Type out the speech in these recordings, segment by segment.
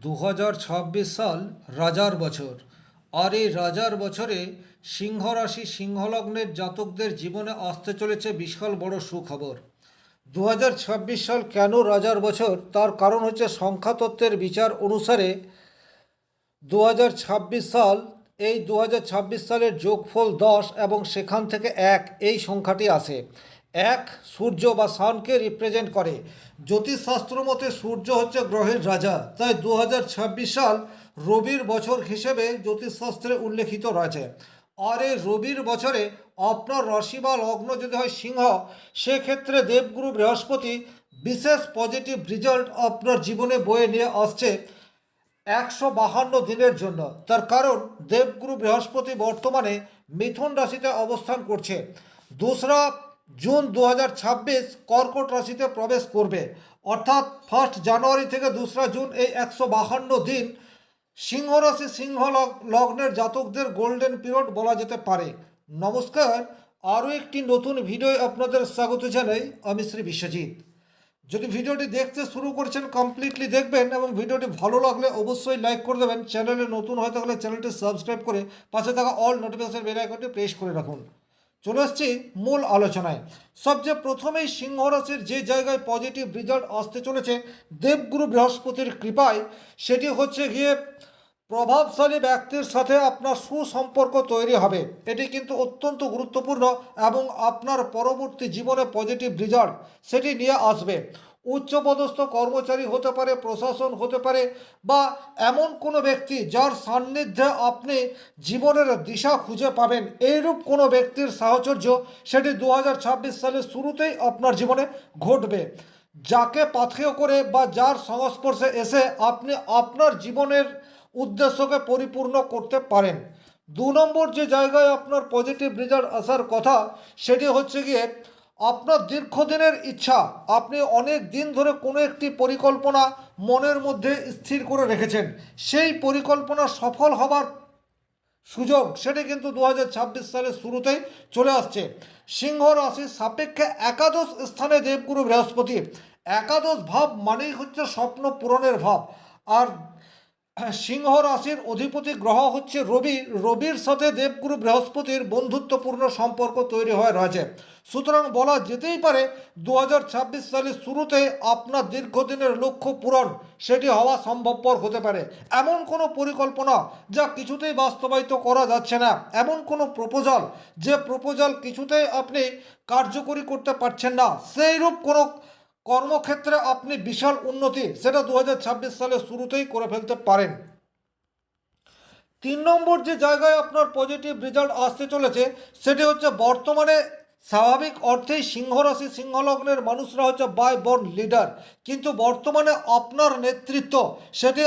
2026 সাল রাজার বছর। আর এই রাজার বছরে সিংহ রাশি সিংহলগ্নের জাতকদের জীবনে আসতে চলেছে বিশাল বড় সুখবর। 2026 সাল কেন রাজার বছর, তার কারণ হচ্ছে সংখ্যাতত্ত্বের বিচার অনুসারে 2026 সাল, এই 2026 সালের যোগফল 10 এবং সেখান থেকে 1 এই সংখ্যাটি আসে। 1 সূর্য বা সানকে রিপ্রেজেন্ট করে। জ্যোতিষশাস্ত্র মতে সূর্য হচ্ছে গ্রহের রাজা, তাই 2026 সাল রবির বছর হিসেবে জ্যোতিষশাস্ত্রে উল্লেখিত রয়েছে। আর এই রবির বছরে আপনার রাশি বা লগ্ন যদি হয় সিংহ, সেক্ষেত্রে দেবগুরু বৃহস্পতি বিশেষ পজিটিভ রেজাল্ট আপনার জীবনে বয়ে নিয়ে আসছে 152 দিনের জন্য। তার কারণ দেবগুরু বৃহস্পতি বর্তমানে মিথুন রাশিতে অবস্থান করছে। 2রা জুন 2026 কর্কট রাশিতে প্রবেশ করবে, অর্থাৎ 1 জানুয়ারি থেকে 2রা জুন এই 152 দিন সিংহ রাশি সিংহ লগ্নের জাতকদের গোল্ডেন পিরিয়ড বলা যেতে পারে। নমস্কার, আরও একটি নতুন ভিডিও আপনাদের স্বাগত জানাই। আমি শ্রী বিশ্বজিৎ। যদি ভিডিওটি দেখতে শুরু করছেন কমপ্লিটলি দেখবেন এবং ভিডিওটি ভালো লাগলে অবশ্যই লাইক করে দেবেন। চ্যানেলে নতুন হয়ে থাকলে চ্যানেলটি সাবস্ক্রাইব করে পাশে থাকা অল নোটিফিকেশন বেল আইকনটি প্রেস করে রাখুন। চলে আসছি মূল আলোচনায়। সবচেয়ে প্রথমেই সিংহ রাশির যে জায়গায় পজিটিভ রেজাল্ট আসতে চলেছে দেবগুরু বৃহস্পতির কৃপায়, সেটি হচ্ছে গিয়ে প্রভাবশালী ব্যক্তির সাথে আপনার সুসম্পর্ক তৈরি হবে। এটি কিন্তু অত্যন্ত গুরুত্বপূর্ণ এবং আপনার পরবর্তী জীবনে পজিটিভ রেজাল্ট সেটি নিয়ে আসবে। উচ্চপদস্থ কর্মচারী হতে পারে, প্রশাসন হতে পারে, বা এমন কোনো ব্যক্তি যার সান্নিধ্যে আপনি জীবনের দিশা খুঁজে পাবেন, এইরূপ কোনো ব্যক্তির সাহচর্য সেটি 2026 সালের শুরুতেই আপনার জীবনে ঘটবে। যাকে পাথেয় করে বা যার সংস্পর্শে এসে আপনি আপনার জীবনের উদ্দেশ্যকে পরিপূর্ণ করতে পারেন। 2 নম্বর যে জায়গায় আপনার পজিটিভ রেজাল্ট আসার কথা, সেটি হচ্ছে গিয়ে আপনার দীর্ঘদিনের ইচ্ছা। আপনি অনেক দিন ধরে কোনো একটি পরিকল্পনা মনের মধ্যে স্থির করে রেখেছেন, সেই পরিকল্পনা সফল হবার সুযোগ সেটি কিন্তু 2026 সালের শুরুতেই চলে আসছে। সিংহ রাশির সাপেক্ষে একাদশ স্থানে দেবগুরু বৃহস্পতি। একাদশ ভাব মানেই হচ্ছে স্বপ্ন পূরণের ভাব। আর সিংহ রাশির অধিপতি গ্রহ হচ্ছে রবি। রবির সাথে দেবগুরু বৃহস্পতির বন্ধুত্বপূর্ণ সম্পর্ক তৈরি হয়ে রয়েছে। সুতরাং বলা যেতেই পারে 2026 সালের শুরুতে আপনার দীর্ঘদিনের লক্ষ্য পূরণ সেটি হওয়া সম্ভবপর হতে পারে। এমন কোনো পরিকল্পনা যা কিছুতেই বাস্তবায়িত করা যাচ্ছে না, এমন কোনো প্রপোজাল যে প্রপোজাল কিছুতেই আপনি কার্যকরী করতে পারছেন না, সেইরূপ কোনো কর্মক্ষেত্রে আপনি বিশাল উন্নতি সেটা 2026 সালের শুরুতেই করে ফেলতে পারেন। 3 নম্বর যে জায়গায় আপনার পজিটিভ রেজাল্ট আসতে চলেছে সেটি হচ্ছে বর্তমানে স্বাভাবিক অর্থেই সিংহ রাশি সিংহলগ্নের মানুষরা হচ্ছে বাই বর্ন লিডার, কিন্তু বর্তমানে আপনার নেতৃত্ব সেটি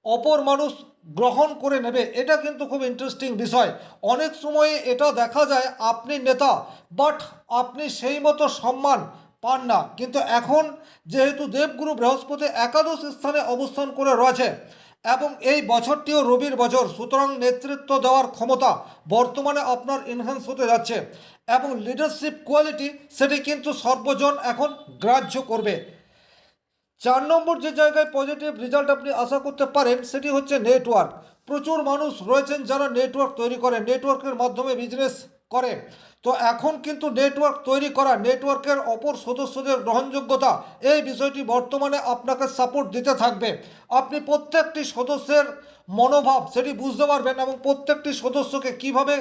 অপর মানুষ গ্রহণ করে নেবে। এটা কিন্তু খুব ইন্টারেস্টিং বিষয়। অনেক সময় এটা দেখা যায় আপনি নেতা, বাট আপনি সেই মতো সম্মান পান না। কিন্তু এখন যেহেতু দেবগুরু বৃহস্পতি একাদশ স্থানে অবস্থান করে রয়েছে এবং এই বছরটিও রবির বছর, সুতরাং নেতৃত্ব দেওয়ার ক্ষমতা বর্তমানে আপনার এনহ্যান্স হতে যাচ্ছে এবং লিডারশিপ কোয়ালিটি সেটি কিন্তু সর্বজন এখন গ্রাহ্য করবে। 4 নম্বর যে জায়গায় পজিটিভ রেজাল্ট আপনি আশা করতে পারেন সেটি হচ্ছে নেটওয়ার্ক। প্রচুর মানুষ রয়েছেন যারা নেটওয়ার্ক তৈরি করে, নেটওয়ার্কের মাধ্যমে বিজনেস করে। তো এখন কিন্তু নেটওয়ার্ক তৈরি করা, নেটওয়ার্কের অপর সদস্যদের গ্রহণযোগ্যতা, এই বিষয়টি বর্তমানে আপনাকে সাপোর্ট দিতে থাকবে। আপনি প্রত্যেকটি সদস্যের মনোভাব সেটি বুঝতে পারবেন এবং প্রত্যেকটি সদস্যকে কিভাবে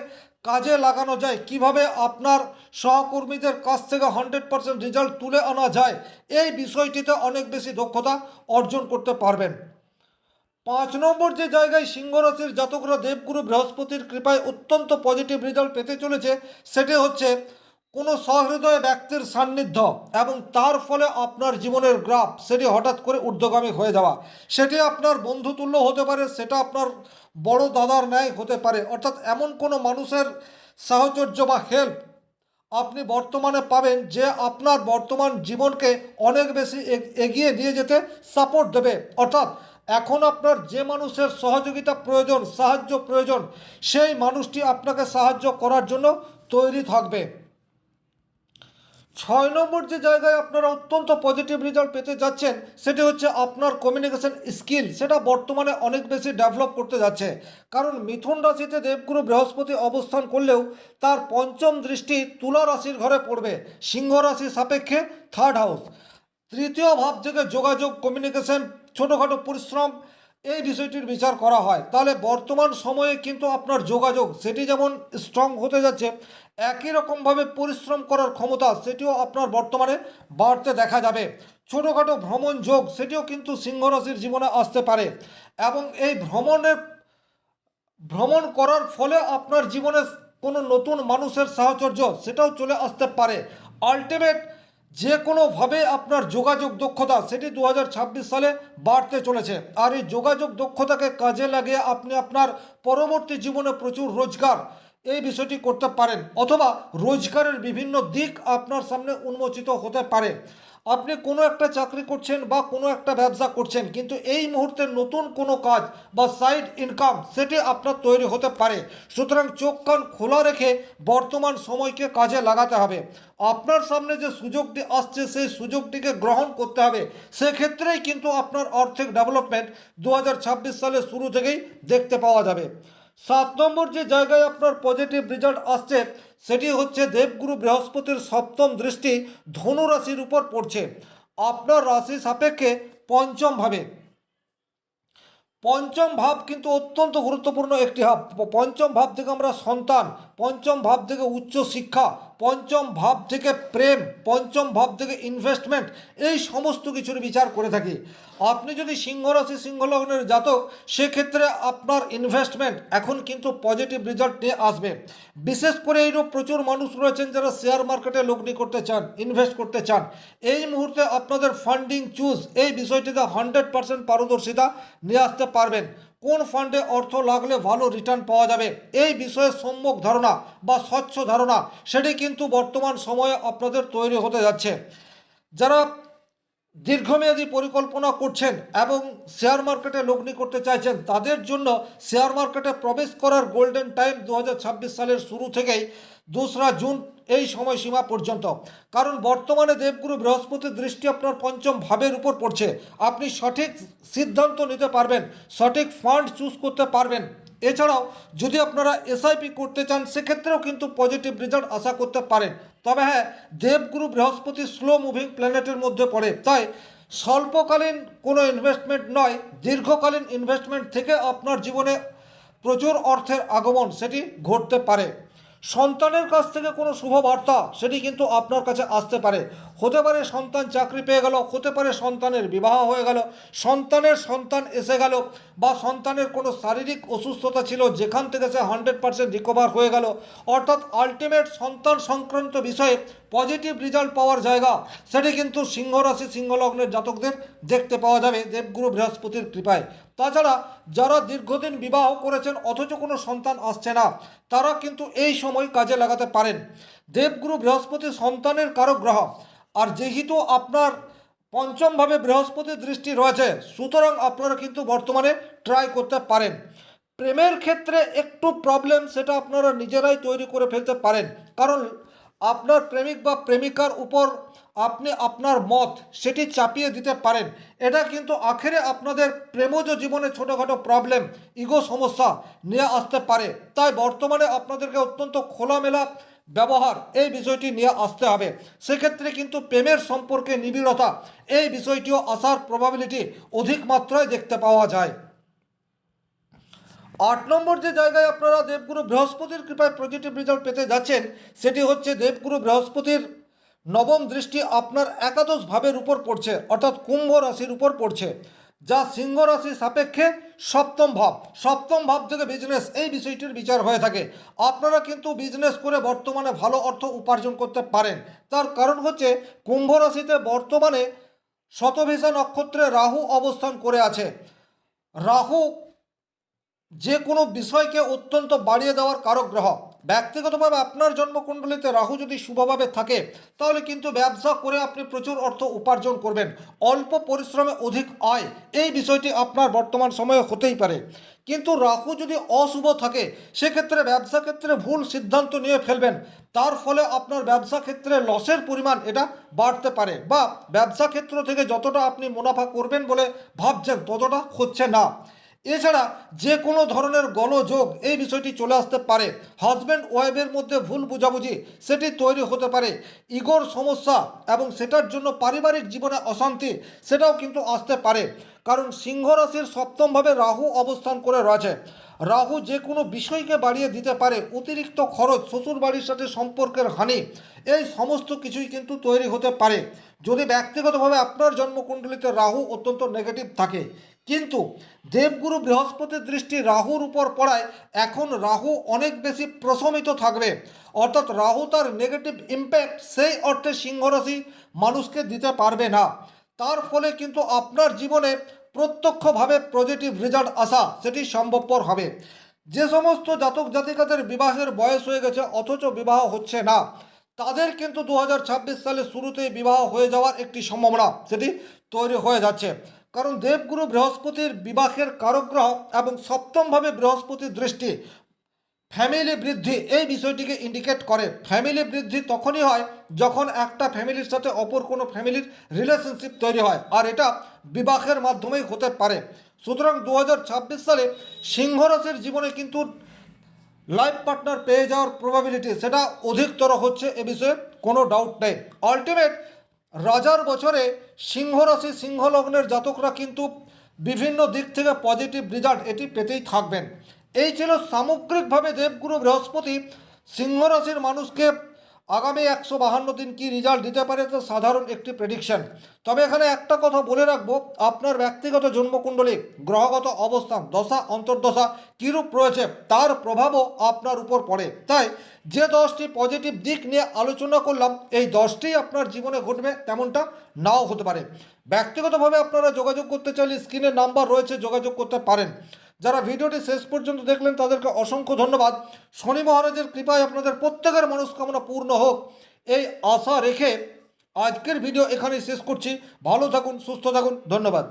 কাজে লাগানো যায়, কিভাবে আপনার সহকর্মীদের কাছ থেকে 100% রেজাল্ট তুলে আনা যায়, এই বিষয়টিতে অনেক বেশি দক্ষতা অর্জন করতে পারবেন। 5 নম্বর যে জায়গায় সিংহ রাশির জাতকরা দেবগুরু বৃহস্পতির কৃপায় অত্যন্ত পজিটিভ রেজাল্ট পেতে চলেছে সেটি হচ্ছে কোনো সহৃদয় ব্যক্তির সান্নিধ্য এবং তার ফলে আপনার জীবনের গ্রাফ সেটি হঠাৎ করে ঊর্ধ্বগামী হয়ে যাওয়া। সেটি আপনার বন্ধুতুল্য হতে পারে, সেটা আপনার বড় দাদার ন্যায় হতে পারে, অর্থাৎ এমন কোনো মানুষের সাহচর্য বা হেল্প আপনি বর্তমানে পাবেন যে আপনার বর্তমান জীবনকে অনেক বেশি এগিয়ে নিয়ে যেতে সাপোর্ট দেবে। অর্থাৎ এখন আপনার যে মানুষের সহযোগিতা প্রয়োজন, সাহায্য প্রয়োজন, সেই মানুষটি আপনাকে সাহায্য করার জন্য তৈরি থাকবে। 6 নম্বর যে জায়গায় আপনারা অত্যন্ত পজিটিভ রেজাল্ট পেতে যাচ্ছেন সেটি হচ্ছে আপনার কমিউনিকেশন স্কিল, সেটা বর্তমানে অনেক বেশি ডেভেলপ করতে যাচ্ছে। কারণ মিথুন রাশিতে দেবগুরু বৃহস্পতি অবস্থান করলেও তার পঞ্চম দৃষ্টি তুলা রাশির ঘরে পড়বে, সিংহ রাশি সাপেক্ষে থার্ড হাউস। তৃতীয় ভাব থেকে যোগাযোগ, কমিউনিকেশন, ছোটোখাটো পরিশ্রম, এই বিষয়টির বিচার করা হয়। তাহলে বর্তমান সময়ে কিন্তু আপনার যোগাযোগ সেটি যেমন স্ট্রং হতে যাচ্ছে, একই রকমভাবে পরিশ্রম করার ক্ষমতা সেটিও আপনার বর্তমানে বাড়তে দেখা যাবে। ছোটোখাটো ভ্রমণ যোগ সেটিও কিন্তু সিংহ রাশির জীবনে আসতে পারে, এবং এই ভ্রমণ করার ফলে আপনার জীবনে কোনো নতুন মানুষের সাহচর্য সেটাও চলে আসতে পারে। আলটিমেট যে কোনোভাবে আপনার যোগাযোগ দক্ষতা সেটি 2026 সালে বাড়তে চলেছে, আর এই যোগাযোগ দক্ষতাকে কাজে লাগিয়ে আপনি আপনার পরবর্তী জীবনে প্রচুর রোজগার এই বিষয়টি করতে পারেন, অথবা রোজগারের বিভিন্ন দিক আপনার সামনে উন্মোচিত হতে পারে। আপনি কোনো একটা চাকরি করছেন বা কোনো একটা ব্যবসা করছেন, কিন্তু এই মুহূর্তে নতুন কোনো কাজ বা সাইড ইনকাম সেটি আপনার তৈরি হতে পারে। সুতরাং চোখ কান খোলা রেখে বর্তমান সময়কে কাজে লাগাতে হবে। আপনার সামনে যে সুযোগটি আসছে সেই সুযোগটিকে গ্রহণ করতে হবে। সেক্ষেত্রেই কিন্তু আপনার আর্থিক ডেভেলপমেন্ট 2026 সালের শুরু থেকেই দেখতে পাওয়া যাবে। 7 নম্বর যে জায়গায় আপনার পজিটিভ রেজাল্ট আসছে সেটি হচ্ছে দেবগুরু বৃহস্পতির সপ্তম দৃষ্টি ধনু রাশির উপর পড়ছে, আপনার রাশি সাপেক্ষে পঞ্চম ভাবে। পঞ্চম ভাব কিন্তু অত্যন্ত গুরুত্বপূর্ণ একটি ভাব। পঞ্চম ভাব থেকে আমরা সন্তান, পঞ্চম ভাব থেকে উচ্চ শিক্ষা, পঞ্চম ভাব থেকে প্রেম, পঞ্চম ভাব থেকে ইনভেস্টমেন্ট, এই সমস্ত কিছুর বিচার করে থাকি। আপনি যদি সিংহ রাশি সিংহ লগ্নের জাতক, সেক্ষেত্রে আপনার ইনভেস্টমেন্ট এখন কিন্তু পজিটিভ রেজাল্ট নিয়ে আসবে। বিশেষ করে এইরূপ প্রচুর মানুষ রয়েছেন যারা শেয়ার মার্কেটে লগ্নি করতে চান, ইনভেস্ট করতে চান। এই মুহূর্তে আপনাদের ফান্ডিং চুজ এই বিষয়টিতে 100% পারদর্শিতা নিয়ে আসতে পারবেন। কোন ফান্ডে অর্থ লাগলে ভালো রিটার্ন পাওয়া যাবে এই বিষয়ে সম্যক ধারণা বা স্বচ্ছ ধারণা সেটি কিন্তু বর্তমান সময়ে আপনাদের তৈরি হতে যাচ্ছে। যারা দীর্ঘমেয়াদী পরিকল্পনা করছেন এবং শেয়ার মার্কেটে লগ্নি করতে চাইছেন, তাদের জন্য শেয়ার মার্কেটে প্রবেশ করার গোল্ডেন টাইম 2026 সালের শুরু থেকেই 2রা জুন এই সময়সীমা পর্যন্ত। কারণ বর্তমানে দেবগুরু বৃহস্পতির দৃষ্টি আপনার পঞ্চম ভাবের উপর পড়ছে, আপনি সঠিক সিদ্ধান্ত নিতে পারবেন, সঠিক ফান্ড চুজ করতে পারবেন। এছাড়াও যদি আপনারা এসআইপি করতে চান, সেক্ষেত্রেও কিন্তু পজিটিভ রেজাল্ট আশা করতে পারেন। তবে হ্যাঁ, দেবগুরু বৃহস্পতি স্লো মুভিং প্ল্যানেটের মধ্যে পড়ে, তাই স্বল্পকালীন কোনো ইনভেস্টমেন্ট নয়, দীর্ঘকালীন ইনভেস্টমেন্ট থেকে আপনার জীবনে প্রচুর অর্থের আগমন সেটি ঘটতে পারে। সন্তানের কাছ থেকে কোনো শুভ বার্তা সেটি কিন্তু আপনার কাছে আসতে পারে। হতে পারে সন্তান চাকরি পেয়ে গেল, হতে পারে সন্তানের বিবাহ হয়ে গেল, সন্তানের সন্তান এসে গেল, বা সন্তানের কোনো শারীরিক অসুস্থতা ছিল যেখান থেকে সে 100% রিকভার হয়ে গেল। অর্থাৎ আলটিমেট সন্তান সংক্রান্ত বিষয়ে পজিটিভ রেজাল্ট পাওয়ার জায়গা সেটি কিন্তু সিংহ রাশি সিংহ লগ্নের জাতকদের দেখতে পাওয়া যাবে দেবগুরু বৃহস্পতির কৃপায়। তাছাড়া যারা দীর্ঘদিন বিবাহ করেছেন অথচ কোনো সন্তান আসছে না, তারা কিন্তু এই সময় কাজে লাগাতে পারেন। দেবগুরু বৃহস্পতি সন্তানের কারক গ্রহ, আর যেহেতু আপনার পঞ্চমভাবে বৃহস্পতির দৃষ্টি রয়েছে, সুতরাং আপনারা কিন্তু বর্তমানে ট্রাই করতে পারেন। প্রেমের ক্ষেত্রে একটু প্রবলেম সেটা আপনারা নিজেরাই তৈরি করে ফেলতে পারেন, কারণ আপনার প্রেমিক বা প্রেমিকার উপর আপনি আপনার মত সেটি চাপিয়ে দিতে পারেন। এটা কিন্তু আখেরে আপনাদের প্রেমজ জীবনে ছোটোখাটো প্রবলেম, ইগো সমস্যা নিয়ে আসতে পারে। তাই বর্তমানে আপনাদেরকে অত্যন্ত খোলামেলা ব্যবহার এই বিষয়টি নিয়ে আসতে হবে। সেক্ষেত্রে কিন্তু প্রেমের সম্পর্কে নিবিড়তা এই বিষয়টিও আসার প্রবাবিলিটি অধিক মাত্রায় দেখতে পাওয়া যায়। 8 নম্বর যে জায়গায় আপনারা দেবগুরু বৃহস্পতির কৃপায় পজিটিভ রেজাল্ট পেতে যাচ্ছেন সেটি হচ্ছে দেবগুরু বৃহস্পতির নবম দৃষ্টি আপনার একাদশ ভাবের উপর পড়ছে, অর্থাৎ কুম্ভ রাশির উপর পড়ছে, যা সিংহ রাশি সাপেক্ষে সপ্তম ভাব। সপ্তম ভাব থেকে বিজনেস এই বিষয়টির বিচার হয়ে থাকে। আপনারা কিন্তু বিজনেস করে বর্তমানে ভালো অর্থ উপার্জন করতে পারেন। তার কারণ হচ্ছে কুম্ভ রাশিতে বর্তমানে শতভিষা নক্ষত্রে রাহু অবস্থান করে আছে। রাহু যে কোনো বিষয়কে অত্যন্ত বাড়িয়ে দেওয়ার কারক গ্রহ। ব্যক্তিগতভাবে আপনার জন্মকুণ্ডলিতে রাহু যদি শুভভাবে থাকে তাহলে কিন্তু ব্যবসা করে আপনি প্রচুর অর্থ উপার্জন করবেন, অল্প পরিশ্রমে অধিক আয়, এই বিষয়টি আপনার বর্তমান সময়ে হতেই পারে। কিন্তু রাহু যদি অশুভ থাকে সেক্ষেত্রে ব্যবসা ক্ষেত্রে ভুল সিদ্ধান্ত নিয়ে ফেলবেন, তার ফলে আপনার ব্যবসা ক্ষেত্রে লসের পরিমাণ এটা বাড়তে পারে, বা ব্যবসা ক্ষেত্র থেকে যতটা আপনি মুনাফা করবেন বলে ভাবছেন ততটা হচ্ছে না। এছাড়া যে কোনো ধরনের গোলযোগ এই বিষয়টি চলে আসতে পারে, হাজব্যান্ড ওয়াইফের মধ্যে ভুল বোঝাবুঝি সেটি তৈরি হতে পারে, ইগোর সমস্যা এবং সেটার জন্য পারিবারিক জীবনে অশান্তি সেটাও কিন্তু আসতে পারে। কারণ সিংহ রাশির সপ্তমভাবে রাহু অবস্থান করে রয়েছে। রাহু যে কোনো বিষয়কে বাড়িয়ে দিতে পারে, অতিরিক্ত খরচ, শ্বশুরবাড়ির সাথে সম্পর্কের হানি, এই সমস্ত কিছুই কিন্তু তৈরি হতে পারে যদি ব্যক্তিগতভাবে আপনার জন্মকুণ্ডলিতে রাহু অত্যন্ত নেগেটিভ থাকে। কিন্তু দেবগুরু বৃহস্পতির দৃষ্টি রাহুর উপর পড়ায় এখন রাহু অনেক বেশি প্রশমিত থাকবে, অর্থাৎ রাহু তার নেগেটিভ ইম্প্যাক্ট সেই অর্থে সিংহরাশি মানুষকে দিতে পারবে না। তার ফলে কিন্তু আপনার জীবনে প্রত্যক্ষভাবে পজিটিভ রেজাল্ট আসা সেটি সম্ভবপর হবে। যে সমস্ত জাতক জাতিকাদের বিবাহের বয়স হয়ে গেছে অথচ বিবাহ হচ্ছে না, তাদের কিন্তু 2026 সালের শুরুতেই বিবাহ হয়ে যাওয়ার একটি সম্ভাবনা সেটি তৈরি হয়ে যাচ্ছে। কারণ দেবগুরু বৃহস্পতির বিবাহের কারক গ্রহ এবং সপ্তমভাবে বৃহস্পতির দৃষ্টি ফ্যামিলি বৃদ্ধি এই বিষয়টিকে ইন্ডিকেট করে। ফ্যামিলি বৃদ্ধি তখনই হয় যখন একটা ফ্যামিলির সাথে অপর কোনো ফ্যামিলির রিলেশনশিপ তৈরি হয়, আর এটা বিবাহের মাধ্যমেই হতে পারে। সুতরাং 2026 সালে সিংহ রাশির জীবনে কিন্তু লাইফ পার্টনার পেয়ে যাওয়ার প্রবাবিলিটি সেটা অধিকতর হচ্ছে, এ বিষয়ে কোনো ডাউট নেই। আলটিমেট রাজার বছরে সিংহ রাশি সিংহ লগ্নের জাতকরা কিন্তু বিভিন্ন দিক থেকে পজিটিভ রেজাল্ট এটি পেতেই থাকবেন। এই ছিল সামগ্রিকভাবে দেবগুরু বৃহস্পতি সিংহ রাশির মানুষকে আগামী 152 দিন কী রেজাল্ট দিতে পারে তো সাধারণ একটি প্রেডিকশন। তবে এখানে একটা কথা বলে রাখবো, আপনার ব্যক্তিগত জন্মকুণ্ডলী গ্রহগত অবস্থান দশা অন্তর্দশা কীরূপ রয়েছে তার প্রভাবও আপনার উপর পড়ে। তাই যে 10টি পজিটিভ দিক নিয়ে আলোচনা করলাম এই 10টিই আপনার জীবনে ঘটবে তেমনটা নাও হতে পারে। ব্যক্তিগতভাবে আপনারা যোগাযোগ করতে চাইলে স্ক্রিনে নাম্বার রয়েছে, যোগাযোগ করতে পারেন। যারা ভিডিওটি শেষ পর্যন্ত দেখলেন তাদেরকে অসংখ্য ধন্যবাদ। শনি মহারাজের কৃপায় আপনাদের প্রত্যেকের মনস্কামনা পূর্ণ হোক এই আশা রেখে আজকের ভিডিও এখানেই শেষ করছি। ভালো থাকুন, সুস্থ থাকুন, ধন্যবাদ।